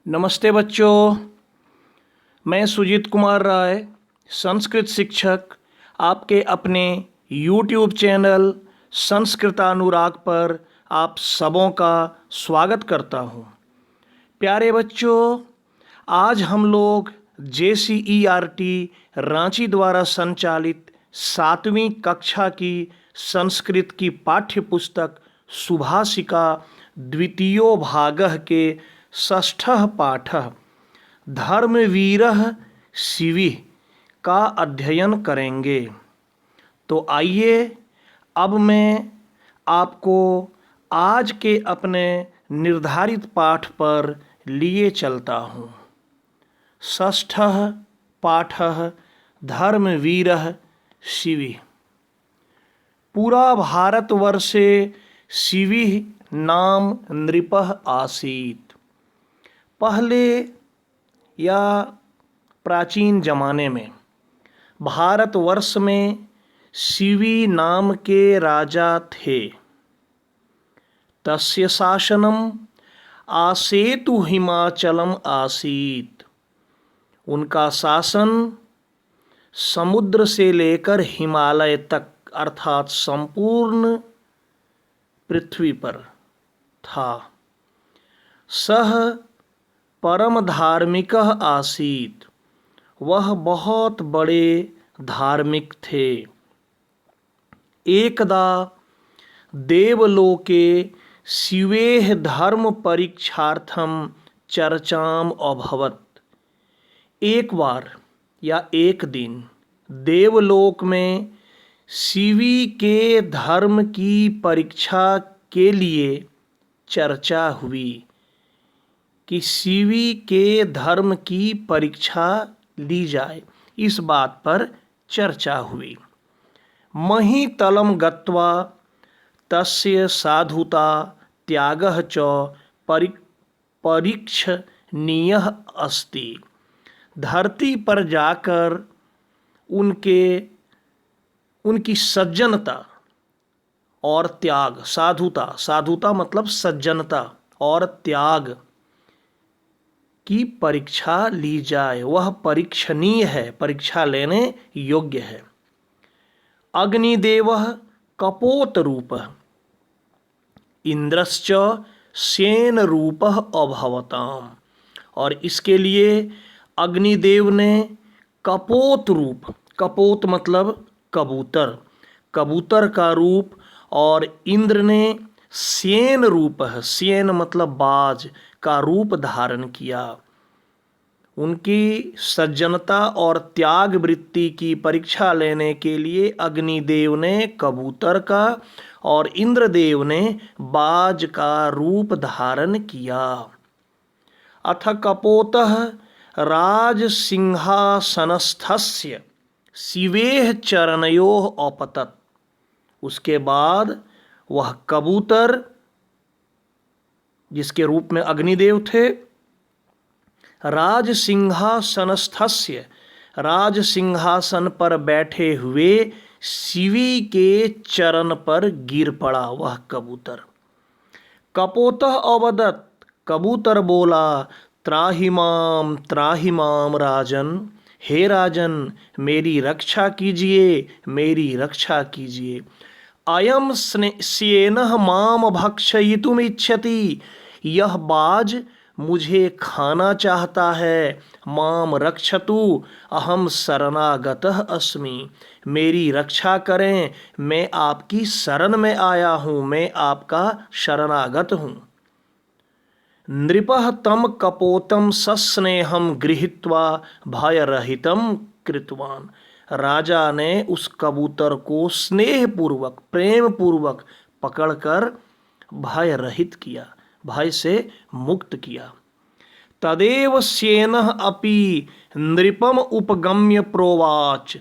नमस्ते बच्चों, मैं सुजीत कुमार राय, संस्कृत शिक्षक, आपके अपने YouTube चैनल संस्कृतानुराग पर आप सबों का स्वागत करता हूँ। प्यारे बच्चों, आज हम लोग JCERT रांची द्वारा संचालित 7वीं कक्षा की संस्कृत की पाठ्य पुस्तक सुभाषिका द्वितीयो भागः के षष्ठः पाठः धर्मवीरः शिविः का अध्ययन करेंगे। तो आइए अब मैं आपको आज के अपने निर्धारित पाठ पर लिए चलता हूँ। षष्ठः पाठः धर्मवीरः शिविः। पुरा भारतवर्षे शिविः नाम नृपः आसीत्। पहले या प्राचीन जमाने में भारतवर्ष में शिवी नाम के राजा थे। तस्य शासनम आसेतु हिमाचलम आसीत। उनका शासन समुद्र से लेकर हिमालय तक अर्थात संपूर्ण पृथ्वी पर था। सह परम धार्मिक आसीत। वह बहुत बड़े धार्मिक थे। एकदा देवलोके शिवेः धर्म परीक्षार्थम चर्चाम अभवत। एक बार या एक दिन देवलोक में शिवी के धर्म की परीक्षा के लिए चर्चा हुई कि शिवी के धर्म की परीक्षा ली जाए। इस बात पर चर्चा हुई। महीतलं गत्वा तस्य साधुता त्यागः च परीक्षणीयः अस्ति। धरती पर जाकर उनकी सज्जनता और त्याग, साधुता मतलब सज्जनता और त्याग की परीक्षा ली जाए। वह परीक्षणीय है, परीक्षा लेने योग्य है। अग्निदेवः कपोत रूपः इंद्रश्च सेन रूपः अभवताम। और इसके लिए अग्निदेव ने कपोत रूप, कपोत मतलब कबूतर, कबूतर का रूप, और इंद्र ने सेन रूप, सेन मतलब बाज का रूप धारण किया। उनकी सज्जनता और त्याग वृत्ति की परीक्षा लेने के लिए अग्निदेव ने कबूतर का और इंद्रदेव ने बाज का रूप धारण किया। अथ कपोतः राजसिंहासनस्थस्य शिवेः चरणयोः अपतत्। उसके बाद वह कबूतर, जिसके रूप में अग्निदेव थे, राजसिंहासनस्थस्य राज सिंहासन पर बैठे हुए शिवी के चरण पर गिर पड़ा वह कबूतर। कपोतः अवदत्। कबूतर बोला, त्राहि माम राजन। हे राजन, मेरी रक्षा कीजिए, मेरी रक्षा कीजिए। अयम स्येनः माम भक्षयितुम इच्छति। यह बाज मुझे खाना चाहता है। माम रक्षतु अहम शरणागतः अस्मि। मेरी रक्षा करें, मैं आपकी शरण में आया हूँ, मैं आपका शरणागत हूँ। नृपः तम कपोतम सस्नेहम गृहीत्वा भयरहितम कृतवान। राजा ने उस कबूतर को स्नेहपूर्वक, प्रेम पूर्वक पकड़कर भय रहित किया, भय से मुक्त किया। तदेव सेनः अपि नृपम उपगम्य प्रोवाच।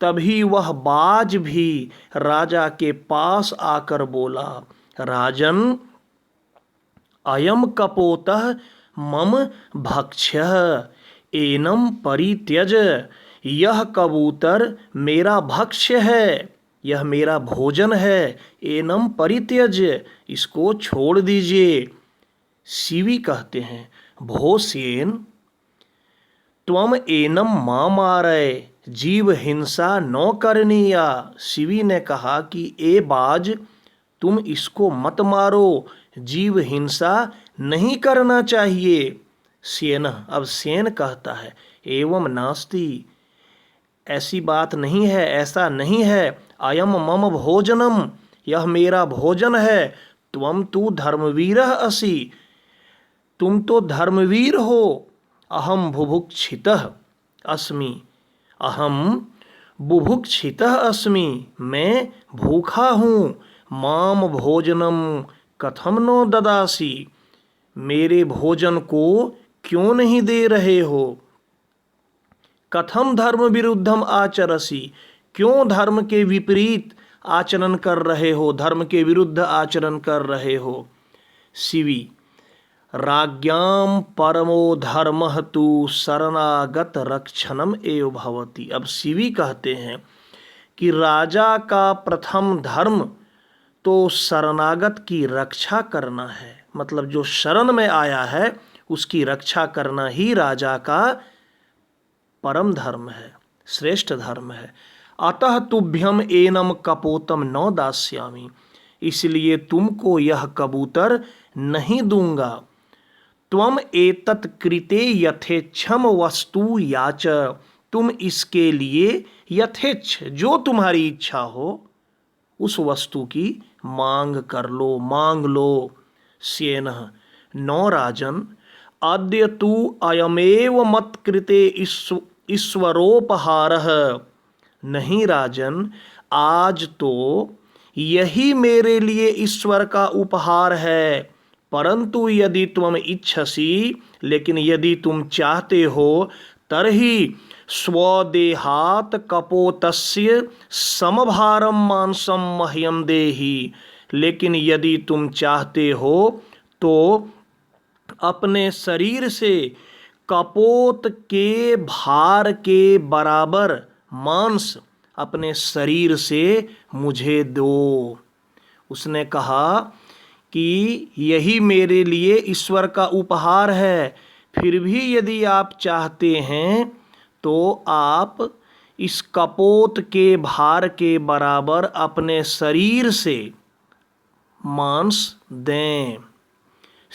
तभी वह बाज भी राजा के पास आकर बोला, राजन, अयम कपोतः मम भक्ष्यः एनम परित्यज। यह कबूतर मेरा भक्ष्य है, यह मेरा भोजन है। एनम परित्यज, इसको छोड़ दीजिए। शिवी कहते हैं, भो सेन त्वम एनम मां मारय जीव हिंसा न करनीया। शिवी ने कहा कि ए बाज, तुम इसको मत मारो, जीव हिंसा नहीं करना चाहिए। सेन, अब सेन कहता है, एवं नास्ति, ऐसी बात नहीं है, ऐसा नहीं है। अयम मम भोजनम, यह मेरा भोजन है। त्वम तु धर्मवीरः असि, तुम तो धर्मवीर हो। अहम बुभुक्षितः अस्मि, अहम बुभुक्षितः अस्मि, मैं भूखा हूँ। माम भोजनम कथम नो ददासी, मेरे भोजन को क्यों नहीं दे रहे हो। कथम धर्म विरुद्धम आचरसी, क्यों धर्म के विपरीत आचरण कर रहे हो, धर्म के विरुद्ध आचरण कर रहे हो। शिवी, राज्ञाम परमो धर्मः तु शरणागत रक्षणम एव भवति। अब शिवी कहते हैं कि राजा का प्रथम धर्म तो शरणागत की रक्षा करना है, मतलब जो शरण में आया है उसकी रक्षा करना ही राजा का परम धर्म है, श्रेष्ठ धर्म है। अतः तुभ्यम एनम कपोतम न दास्यामि, इसलिए तुमको यह कबूतर नहीं दूंगा। त्वम एतत् कृते यथेच्छम वस्तु याच, तुम इसके लिए यथेच्छ, जो तुम्हारी इच्छा हो उस वस्तु की मांग कर लो, मांग लो। सेनः, नौ राजन, अद्य तु अयमेव मत्कृते ईश्वरोपहारः। नहीं राजन, आज तो यही मेरे लिए ईश्वर का उपहार है। परंतु यदि तुम इच्छसि, लेकिन यदि तुम चाहते हो, तरहि स्वदेहात कपोतस्य समभारम मांसम मह्यम देहि, लेकिन यदि तुम चाहते हो तो अपने शरीर से कपोत के भार के बराबर मांस अपने शरीर से मुझे दो। उसने कहा कि यही मेरे लिए ईश्वर का उपहार है, फिर भी यदि आप चाहते हैं तो आप इस कपोत के भार के बराबर अपने शरीर से मांस दें।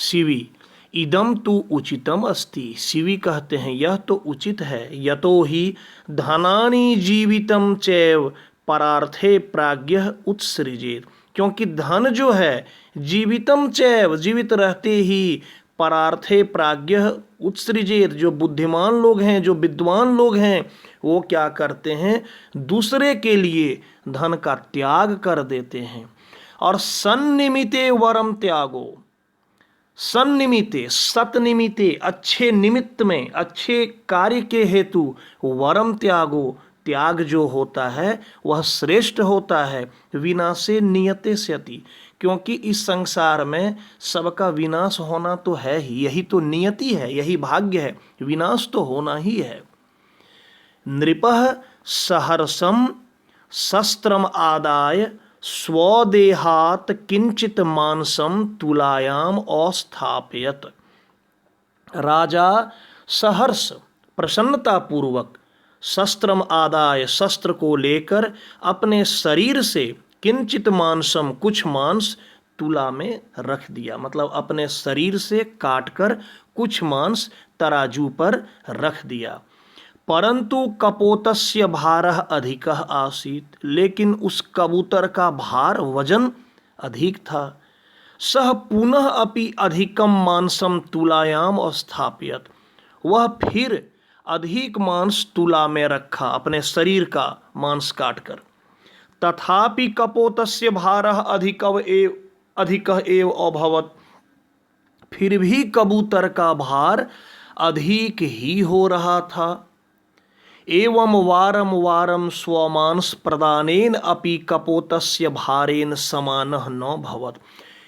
शिवी, इदम तु उचितम अस्ति, शिवी कहते हैं यह तो उचित है। यतो ही धनानि जीवितम चैव परार्थे प्राज्ञः उत्सृजेत, क्योंकि धन जो है जीवितम चैव, जीवित रहते ही, परार्थे प्राज्ञः उत्सृजेत, जो बुद्धिमान लोग हैं, जो विद्वान लोग हैं, वो क्या करते हैं, दूसरे के लिए धन का त्याग कर देते हैं। और सन्निमिते वरम त्यागो, सन्निमिते, सतनिमिते, अच्छे निमित्त में, अच्छे कार्य के हेतु वरम त्यागो, त्याग जो होता है वह श्रेष्ठ होता है। विनाशे नियते स्यति, क्योंकि इस संसार में सबका विनाश होना तो है ही, यही तो नियति है, यही भाग्य है, विनाश तो होना ही है। नृपः सहर्षम शस्त्रम आदाय स्वदेहात किंचित मांसम तुलायाम अस्थापयत। राजा सहर्ष, प्रसन्नता पूर्वक, शस्त्रम आदाय, शस्त्र को लेकर अपने शरीर से, किंचित मांसम, कुछ मांस, तुला में रख दिया, मतलब अपने शरीर से काटकर कुछ मांस तराजू पर रख दिया। परंतु कपोतस्य भारः अधिकः आसीत्, लेकिन उस कबूतर का भार, वजन अधिक था। सह पुनः अपि अधिकम मांसम तुलायाम अस्थापयत, वह फिर अधिक मांस तुला में रखा, अपने शरीर का मांस काटकर। तथापि कपोतस्य भारः अधिकः एव अभवत्, फिर भी कबूतर का भार अधिक ही हो रहा था। एवं वारम वारम स्वमांस प्रदानेन अपि कपोतस्य भारेन समानः न भवत्,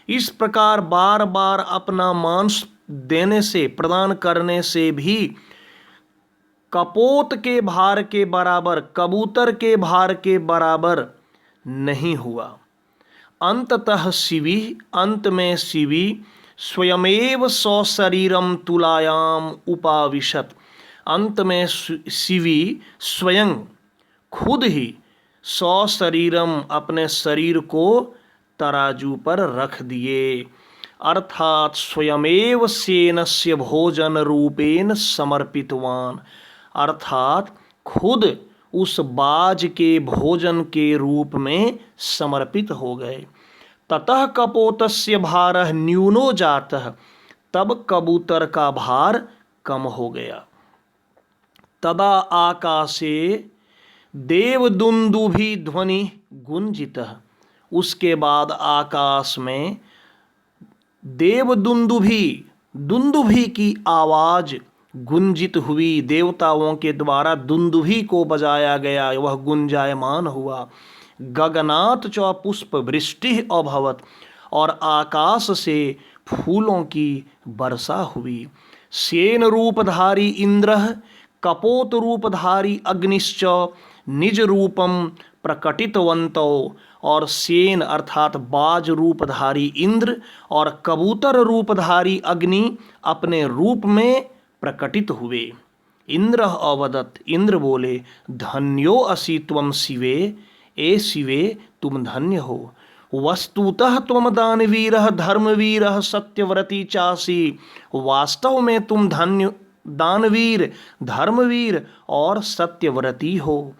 इस प्रकार बार बार अपना मांस देने से, प्रदान करने से भी कपोत के भार के बराबर, कबूतर के भार के बराबर नहीं हुआ। अंततः शिवी, अंत में शिवी स्वयमेव सशरीरम तुलायाम उपाविशत। अंत में शिवी स्वयं खुद ही सशरीरम अपने शरीर को तराजू पर रख दिए, अर्थात स्वयमेव सेनस्य भोजन रूपेण समर्पितवान, अर्थात खुद उस बाज के भोजन के रूप में समर्पित हो गए। ततः कपोतस्य भारः न्यूनो जातः, तब कबूतर का भार कम हो गया। तदा आकाशे देवदुन्दुभि ध्वनि गुंजितः, उसके बाद आकाश में देवदुन्दुभि, दुन्दुभि की आवाज गुंजित हुई। देवताओं के द्वारा दुन्दुभि को बजाया गया, वह गुंजायमान हुआ। गगनात च पुष्प वृष्टि अभवत, और आकाश से फूलों की वर्षा हुई। सेन रूपधारी इंद्र कपोत रूपधारी अग्निश्च निज रूपम प्रकटितवंतो, और सेन अर्थात बाज रूपधारी इंद्र और कबूतर रूपधारी अग्नि अपने रूप में प्रकटित हुए। इंद्र अवदत, इंद्र बोले, धन्यो असि त्वम शिवे, ए शिवे तुम धन्य हो। वस्तुतः त्वम दानवीरः धर्मवीरः सत्यव्रती चासी, वास्तव में तुम धन्य दानवीर, धर्मवीर और सत्यव्रती हो।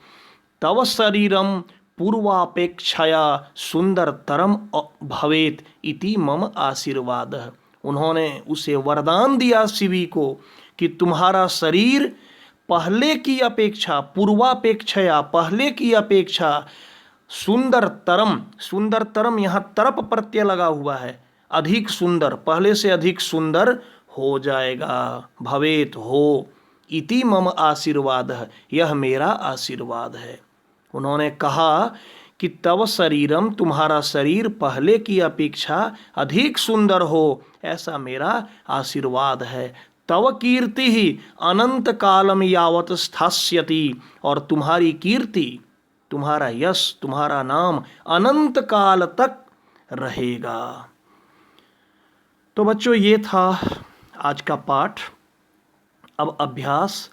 तव शरीरम पूर्वापेक्षया सुंदरतरम भवेत इति मम आशीर्वादः। उन्होंने उसे वरदान दिया शिवी को कि तुम्हारा शरीर पहले की अपेक्षा, पूर्वापेक्षया पहले की अपेक्षा सुंदरतरम, सुंदरतरम यहाँ तरप प्रत्यय लगा हुआ है, अधिक सुंदर, पहले से अधिक सुंदर हो जाएगा। भवेत हो, इति मम आशीर्वादः, यह मेरा आशीर्वाद है। उन्होंने कहा कि तव शरीरम, तुम्हारा शरीर पहले की अपेक्षा अधिक सुंदर हो, ऐसा मेरा आशीर्वाद है। तव कीर्ति ही अनंत कालम यावत स्थास्यति, और तुम्हारी कीर्ति, तुम्हारा यश, तुम्हारा नाम अनंत काल तक रहेगा। तो बच्चों, ये था आज का पाठ। अब अभ्यास।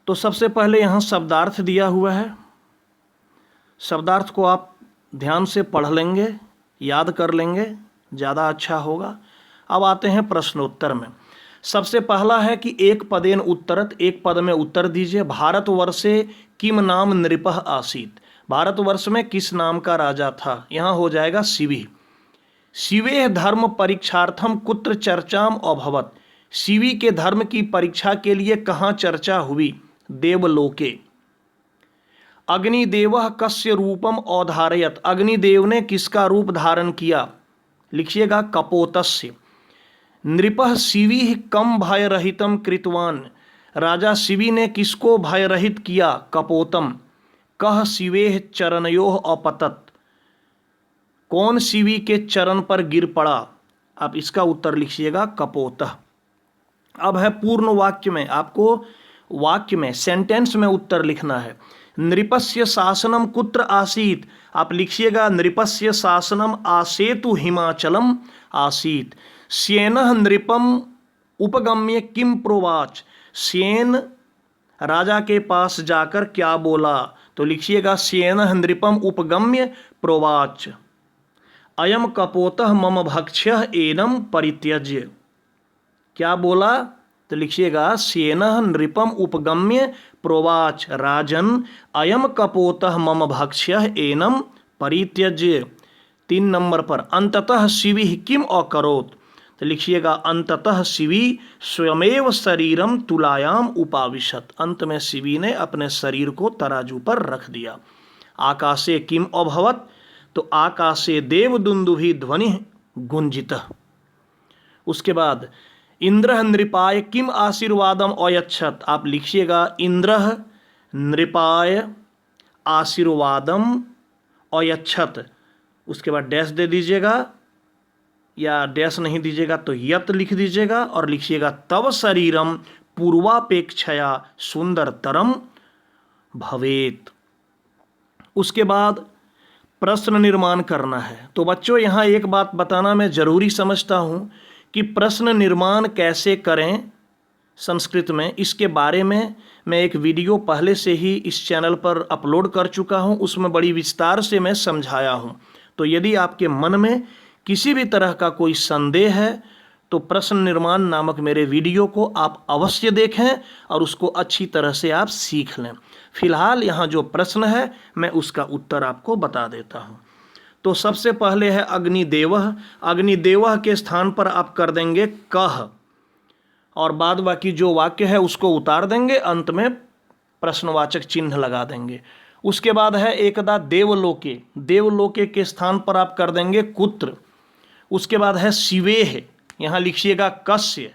तो सबसे पहले यहाँ शब्दार्थ दिया हुआ है, शब्दार्थ को आप ध्यान से पढ़ लेंगे, याद कर लेंगे, ज़्यादा अच्छा होगा। अब आते हैं प्रश्नोत्तर में। सबसे पहला है कि एक पदेन उत्तरत, एक पद में उत्तर दीजिए। भारतवर्षे किम नाम नृपः आसीत, भारतवर्ष में किस नाम का राजा था? यहाँ हो जाएगा शिवी। शिवे धर्म परीक्षार्थम कुत्र चर्चाम अभवत, शिवी के धर्म की परीक्षा के लिए कहाँ चर्चा हुई? देवलोके। अग्निदेवः कस्य रूपम अवधारयत, अग्निदेव ने किसका रूप धारण किया? लिखिएगा कपोतस्य। नृपः शिवी कम भयरहितम कृतवान, राजा शिवी ने किसको भयरहित किया? कपोतम। कह शिवेः चरणयोः अपतत, कौन शिवी के चरण पर गिर पड़ा? आप इसका उत्तर लिखिएगा कपोतः। अब है पूर्ण वाक्य में, आपको वाक्य में, सेंटेंस में उत्तर लिखना है। नृपस्य शासनम कुत्र आसीत, आप लिखिएगा नृपस्य शासनम आसेतु हिमाचलम आसीत। सेनः नृपम उपगम्य किम प्रोवाच, सेन राजा के पास जाकर क्या बोला? तो लिखिएगा सेनः नृपम उपगम्य प्रोवाच अयम कपोतः मम भक्ष्यः एनम परित्यज्य, क्या बोला? तो लिखिएगा सेनः नृपम उपगम्य प्रोवाच राजन अयम कपोतः मम भक्ष्यः एनम परित्यज्य। 3 नंबर पर अंततः शिवी किम अकरोत, तो लिखिएगा अंततः शिवी स्वयमेव शरीरम तुलायाम उपाविशत, अंत में शिवी ने अपने शरीर को तराजू पर रख दिया। आकाशे किम अभवत, तो आकाशे देवदुन्दुभि ध्वनि गुंजितः। उसके बाद इंद्र नृपाय किम आशीर्वादम अयच्छत, आप लिखिएगा इंद्र नृपाय आशीर्वादम अयच्छत, उसके बाद डैश दे दीजिएगा, या डैश नहीं दीजिएगा तो यत लिख दीजिएगा और लिखिएगा तव शरीरम पूर्वापेक्षया सुंदरतरम भवेत। उसके बाद प्रश्न निर्माण करना है। तो बच्चों, यहाँ एक बात बताना मैं ज़रूरी समझता हूँ कि प्रश्न निर्माण कैसे करें संस्कृत में, इसके बारे में मैं एक वीडियो पहले से ही इस चैनल पर अपलोड कर चुका हूं। उसमें बड़ी विस्तार से मैं समझाया हूं। तो यदि आपके मन में किसी भी तरह का कोई संदेह है तो प्रश्न निर्माण नामक मेरे वीडियो को आप अवश्य देखें और उसको अच्छी तरह से आप सीख लें। फिलहाल यहाँ जो प्रश्न है मैं उसका उत्तर आपको बता देता हूँ। तो सबसे पहले है अग्निदेवः। अग्निदेवः के स्थान पर आप कर देंगे कह और बाद बाकी जो वाक्य है उसको उतार देंगे, अंत में प्रश्नवाचक चिन्ह लगा देंगे। उसके बाद है एकदा देवलोके। देवलोके के स्थान पर आप कर देंगे कुत्र। उसके बाद है शिवेह, यहाँ लिखिएगा कस्य।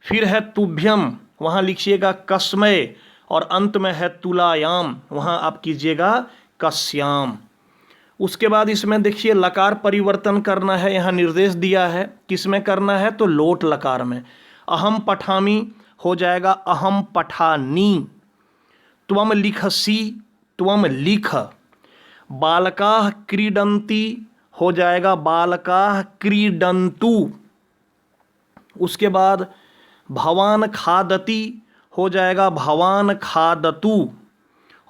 फिर है तुभ्यम, वहाँ लिखिएगा कस्मय। और अंत में है तुलायाम, वहाँ आप कीजिएगा कस्याम। उसके बाद इसमें देखिए लकार परिवर्तन करना है, यहाँ निर्देश दिया है। किसमें करना है तो लोट लकार में। अहम पठामी हो जाएगा अहम पठानी। त्वम लिखसी, त्वम लिख। बालकाः क्रीडन्ति हो जाएगा बालकाः क्रीडन्तु। उसके बाद भवान खादति हो जाएगा भवान खादतु।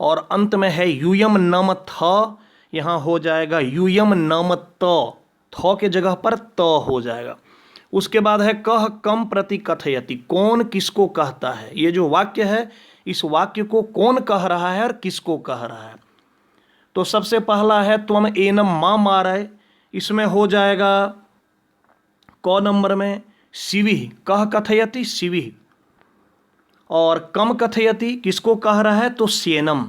और अंत में है यूयम नम थ, यहाँ हो जाएगा यूयम नम त, थ के जगह पर त हो जाएगा। उसके बाद है कह कम प्रति कथयति, कौन किसको कहता है। ये जो वाक्य है इस वाक्य को कौन कह रहा है और किसको कह रहा है। तो सबसे पहला है त्वम एनम मां मारय, इसमें हो जाएगा क नंबर में शिविः, कह कथयति शिविः। और कम कथयति किसको कह रहा है तो सेनम।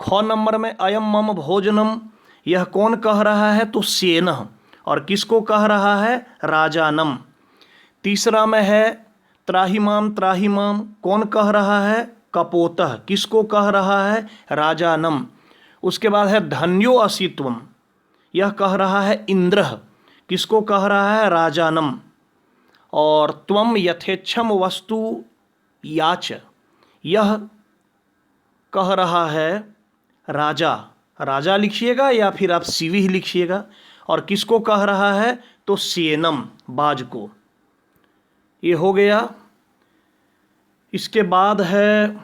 ख नंबर में अयम मम भोजनम, यह कौन कह रहा है तो सेनः। और किसको कह रहा है राजानम। तीसरा में है त्राहिमाम त्राहिमाम, कौन कह रहा है कपोतः, किसको कह रहा है राजानम। उसके बाद है धन्यो असि त्वम, यह कह रहा है इंद्रः, किसको कह रहा है राजानम। और त्वम यथेच्छम वस्तु याच, यह कह रहा है राजा। राजा लिखिएगा या फिर आप शिविः लिखिएगा। और किसको कह रहा है तो सेनम, बाज को। ये हो गया। इसके बाद है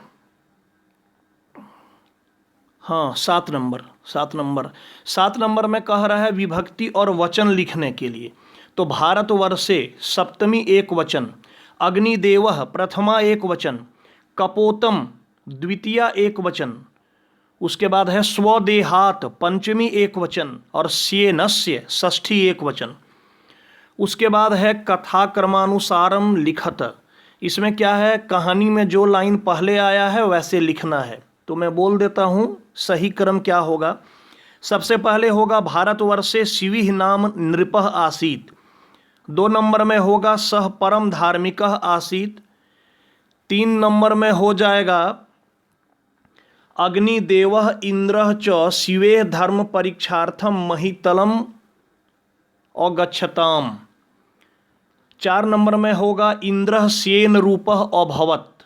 हाँ 7 नंबर में कह रहा है विभक्ति और वचन लिखने के लिए। तो भारतवर्षे सप्तमी एक वचन, अग्निदेवः प्रथमा एक वचन, कपोतम द्वितीया एक वचन। उसके बाद है स्वदेहात पंचमी एक वचन और स्येनस्य षष्ठी एक वचन। उसके बाद है कथाक्रमानुसारम लिखत, इसमें क्या है कहानी में जो लाइन पहले आया है वैसे लिखना है। तो मैं बोल देता हूँ सही क्रम क्या होगा। सबसे पहले होगा भारतवर्षे शिविः नाम नृपः आसीत्। 2 नंबर में होगा सह परम धार्मिकः आसीत्। 3 नंबर में हो जाएगा अग्निदेवः इंद्रः च शिवे धर्म परीक्षार्थम महितलम अगच्छताम। 4 नंबर में होगा इंद्रः सेन रूपः अभवत्,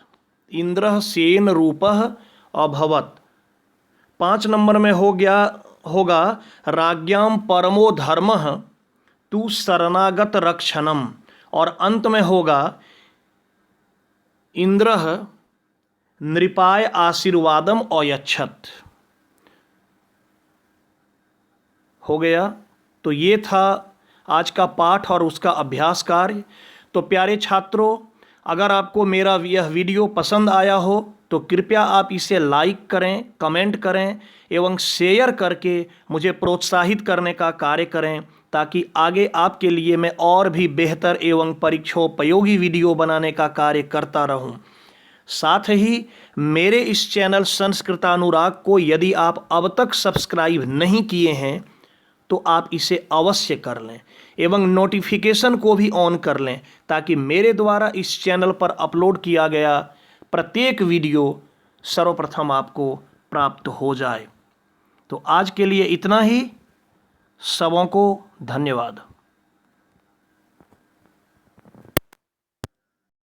इंद्रः सेन रूपः अभवत्। 5 नंबर में होगा राज्ञां परमो धर्मः तु शरणागत रक्षणम। और अंत में होगा इंद्रः नृपाय आशीर्वादम अयच्छत्। हो गया। तो ये था आज का पाठ और उसका अभ्यास कार्य। तो प्यारे छात्रों, अगर आपको मेरा यह वीडियो पसंद आया हो तो कृपया आप इसे लाइक करें, कमेंट करें एवं शेयर करके मुझे प्रोत्साहित करने का कार्य करें, ताकि आगे आपके लिए मैं और भी बेहतर एवं परीक्षोपयोगी वीडियो बनाने का कार्य करता रहूं। साथ ही मेरे इस चैनल संस्कृतानुराग को यदि आप अब तक सब्सक्राइब नहीं किए हैं तो आप इसे अवश्य कर लें एवं नोटिफिकेशन को भी ऑन कर लें, ताकि मेरे द्वारा इस चैनल पर अपलोड किया गया प्रत्येक वीडियो सर्वप्रथम आपको प्राप्त हो जाए। तो आज के लिए इतना ही। सबों को धन्यवाद।